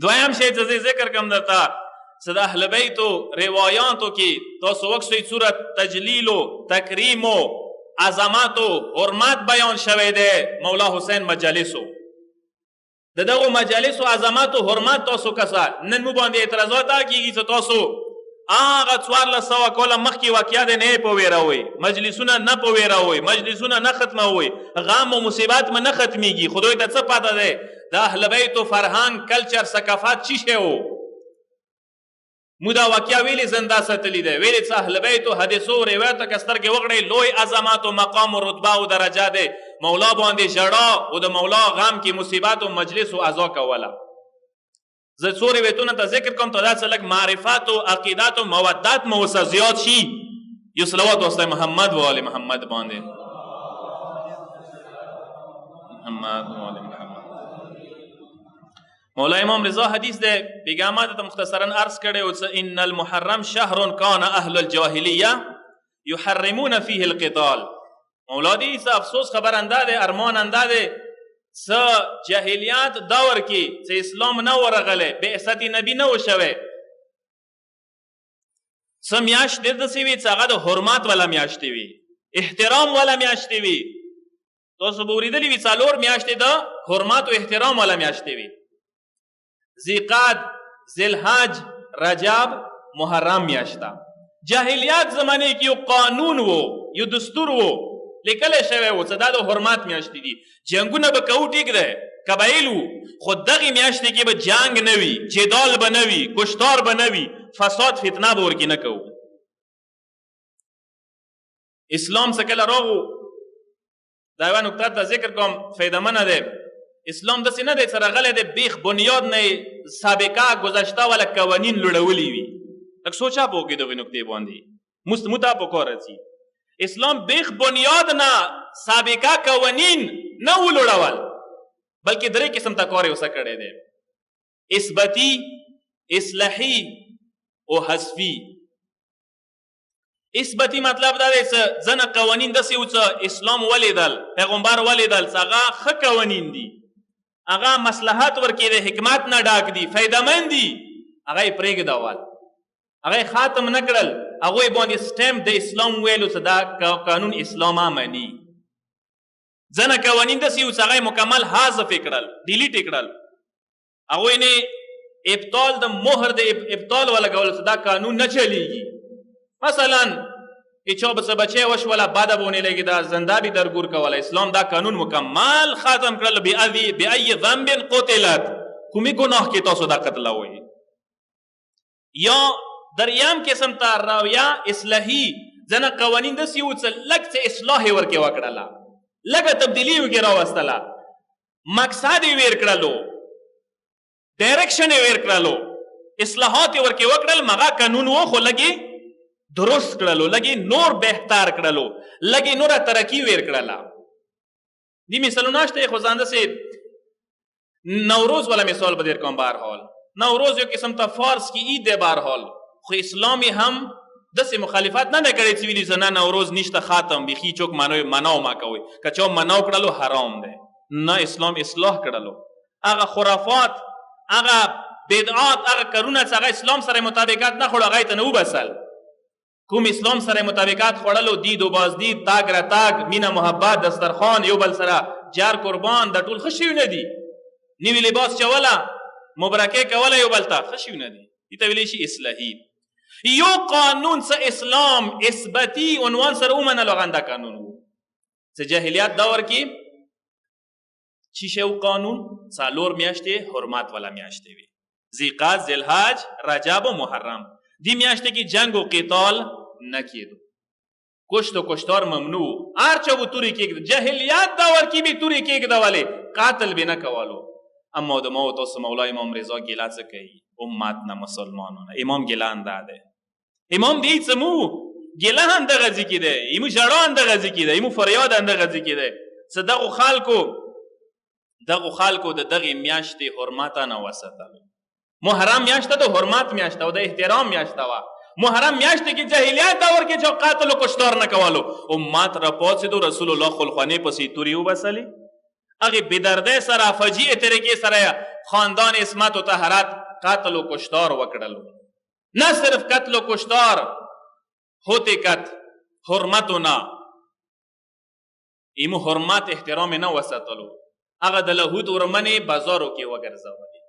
دویم شی چې ذکر کوم درته چې د اهل بیتو روایاتو کې تاسو وکړئ صورت تجلیل و تکریم و عظمت و حرمت بیان شوی دی مولا حسین مجالسو د دغه مجالسو عظمت او حرمت تاسو کسا نن مو باندې اعتراضات کیږي چې تاسو هغه 1400 کاله مخکې واقعیا نه په ویراوي مجلسونه نه په ویراوي مجلسونه نه ختموي غم او مصیبت نه ختميږي خدای ته څه پاته ده د اهل بیت او فرهنګ کلچر ثقافت چی شی وو مودا واقعیا ویلي زنده ستلی ده ویلي چې اهل بیت او حدیثو روایت کستر کې وګړي لوی عظمت او مقام او رتبه او درجات ده مولا باندې جړه او د مولا غم کې مصیبت او مجلس او عزا کوله زه څو روایتونه ته ذکر کوم ته دا څه لږ معرفت او عقیدت او مودت مو وسه زیات شي یو صلوات واسطه محمد و آل محمد باندې محمد و آل محمد مولا امام رضا حدیث ده پیغمبر ته مختصرا عرض کړي او چې ان المحرم شهر کان اهل الجاهلیه يحرمون فيه القتال مولا دې څه افسوس خبر انداده ارمان انداده څه جاهلیت دور کې چې اسلام نه ورغله بعثت نبی نه وشوه څه میاشت د سوي چې هغه د حرمت ولا میاشت وي احترام ولا میاشت وي تاسو بوریدلی وی څلور میاشت د حرمت او احترام ولا میاشت وي ذیقعد ذوالحج رجب محرم میاشتا جاهلیت زمانه کې یو قانون وو یو دستور وو لیکل شوی و چې دا د حرمت میاشتې دي جنګونه به کوو ټیک ده قبایل وو خو دغې میاشتې کې به جنګ نه وي جدال به نه وي کشتار به نه وي فساد فتنه به ورکې نه کوو اسلام څه کله راغو دا یوه نکته ته ذکر کوم فایدهمنه ده اسلام داسې نه دی چې راغلی دی بیخ بنیاد نه سابقه گذشته والا قوانین لوړولي وي لږ سوچه په وکړئ دغې نکتې باندې مو ته په کار راځي اسلام بیخ بنیاد نه سابقه قوانین نه ولوړول بلکې درې قسم ته کار یې وسه کړی دی اثباتي اصلاحي او حذفي اثباتي مطلب دا دی چې ځنه قوانین داسې و چې اسلام ولیدل پیغمبر ولیدل چې هغه ښه قوانین دي هغه مصلحت ورکې د حکمت نه ډاک دي فایدهمند دي هغه یې پرېږدول هغه ختم نه کړل هغوی باندې سټمپ د اسلام ویلو چې دا قانون اسلام مني ځنه قوانین داسې و چې هغه مکمل حذف یې کړل ډیلیټ یې کړل هغوی نه ابطال د مهر د ابطال ولګول چې دا قانون نه چلیږي مثلا چا به څه بچی وشوله بده به ونې لګي دا زنده بي درګور کوله اسلام دا قانون مکمل ختم کړل بأي ذنب قتلت کومې ګناه کې تاسو دا قتلوئ یا دریم قسم ته راویه اصلاحي ځنه قوانین داسې وو چې لږ څه اصلاح یې ورکې وکړله لږه تبدیلي یې ورکې راوستله مقصد یې ویر کړلو ډایرکشن یې ویر کړلو اصلاحات یې ورکې وکړل مغه قانون و خو لږې درست کړلو لګي نور بهتر کړلو لګي نور ترقی ویر کړلا دي مثالونه شته خو ځانده سي نوروز ولا مثال بدر کوم بهر حال نوروز یو قسم ته فارس کی عید دی بهر حال خو اسلامي هم دسه مخالفت نه کړي چې ویلي زنه نوروز نشته خاتم بيخي چوک مناو ما کوي کچو مناو کړلو حرام دی نه اسلام اصلاح کړلو هغه خرافات هغه بدعات هغه کارونه چې هغه اسلام سره مطابقت نه خړو هغه ته نو بسل کوم اسلام سره مطابقت خوړلو دید او بازدید تاګ را تاګ مینا محبت دسترخوان یو بل سره جار قربان د ټول خشیونه دي نیوی لباس چولا مبارکه کوله یو بل ته خشیونه دي دې ته ویل شي اصلاحي یو قانون سه اسلام اثباتی عنوان سره ومنه لغنده قانون سه جاهلیت دور کې چی شو قانون څلور میاشتې حرمت ولا میاشتې وي ذیقعد ذوالحج رجب او محرم دی میاشته کې جنگ او قتال نه کېدو کشت و کشتار ممنوع هر چا به تورې کېږده جاهلیت دور کې به تورې کېږدولې قاتل به نه کولو اما د ما و تاسو مولا امام رضا ګیله څه کوي امت نه مسلمانونه امام ګیله انداده امام دی څه مو ګیله هم دغه ځای کې دی ایمو ژړا هم دغه ځای کې دی ایمو فریاد هم دغه ځای کې دی څه دغو خلکو د دغې میاشتې حرمت نه وساتلو محرم میاشته د حرمت میاشته او د احترام میاشته وا محرم میاشته کې جاهلیت دور کې چې قاتل او کشتار نه کولو امت را پاتېدو رسول الله خلخانه پسې توري وبسلې هغه بدرده سره فجیع طریقې سره خاندان عصمت و طهارت قتل و کشتار وکړلو. نه صرف قتل و کشتار ہوتے کت حرمتو نه، ایمو حرمت احترام نه وساتلو، هغه د لهود ورمنې بازارو کې وګرځولې.